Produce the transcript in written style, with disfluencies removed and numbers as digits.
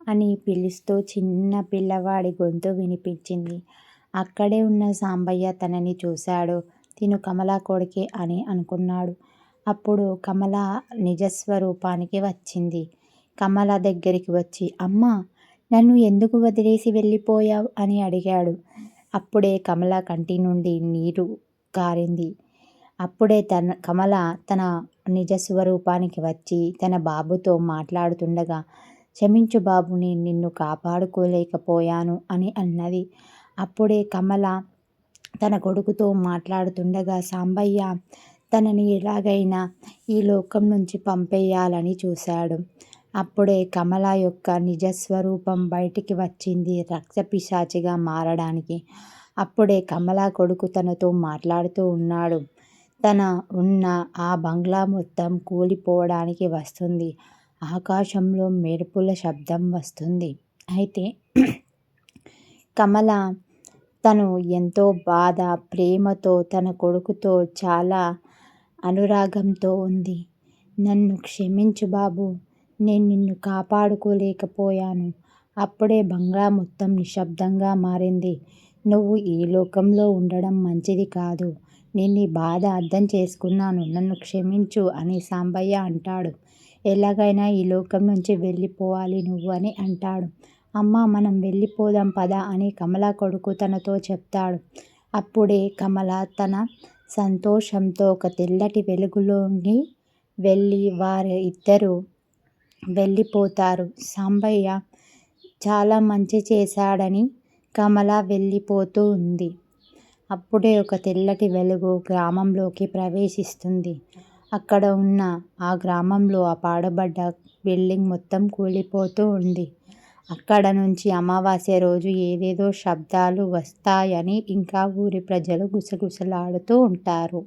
అని పిలుస్తూ చిన్న పిల్లవాడి గొంతు వినిపించింది. అక్కడే ఉన్న సాంబయ్య తనని చూశాడు. తిను కమల కొడుకే అని అనుకున్నాడు. అప్పుడు కమల నిజస్వరూపానికి వచ్చింది. కమల దగ్గరికి వచ్చి, అమ్మా, నన్ను ఎందుకు వదిలేసి వెళ్ళిపోయావు అని అడిగాడు. అప్పుడే కమల కంటి నుండి నీరు కారింది. అప్పుడే కమల తన నిజస్వరూపానికి వచ్చి తన బాబుతో మాట్లాడుతుండగా, క్షమించు బాబు, నేను నిన్ను కాపాడుకోలేకపోయాను అని అన్నది. అప్పుడే కమల తన కొడుకుతో మాట్లాడుతుండగా, సాంబయ్య తనని ఎలాగైనా ఈ లోకం నుంచి పంపేయాలని చూశాడు. అప్పుడే కమల యొక్క నిజస్వరూపం బయటికి వచ్చింది, రక్తపిశాచిగా మారడానికి. అప్పుడే కమల కొడుకు తనతో మాట్లాడుతూ ఉన్నాడు. తన ఉన్న ఆ బంగ్లా మొత్తం కూలిపోవడానికి వస్తుంది. ఆకాశంలో మెరుపుల శబ్దం వస్తుంది. అయితే కమల తను ఎంతో బాధ, ప్రేమతో తన కొడుకుతో చాలా అనురాగంతో ఉంది. నన్ను క్షమించు బాబు, నేను నిన్ను కాపాడుకోలేకపోయాను. అప్పుడే బంగ్లా మొత్తం నిశ్శబ్దంగా మారింది. నువ్వు ఈ లోకంలో ఉండడం మంచిది కాదు. నేను నీ బాధ అర్థం చేసుకున్నాను. నన్ను క్షమించు అని సాంబయ్య అంటాడు. ఎలాగైనా ఈ లోకం నుంచి వెళ్ళిపోవాలి నువ్వు అని అంటాడు. అమ్మా, మనం వెళ్ళిపోదాం పద అని కమల కొడుకు తనతో చెప్తాడు. అప్పుడే కమల తన సంతోషంతో ఒక తెల్లటి వెలుగులోకి వెళ్ళి వారి ఇద్దరు వెళ్ళిపోతారు. సాంబయ్య చాలా మంచి చేశాడని కమల వెళ్ళిపోతూ ఉంది. అప్పుడే ఒక తెల్లటి వెలుగు గ్రామంలోకి ప్రవేశిస్తుంది. అక్కడ ఉన్న ఆ గ్రామంలో ఆ పాడుబడ్డ బిల్డింగ్ మొత్తం కూలిపోతూ ఉంది. అక్కడ నుంచి అమావాస్య రోజు ఏదేదో శబ్దాలు వస్తాయని ఇంకా ఊరి ప్రజలు గుసగుసలాడుతూ ఉంటారు.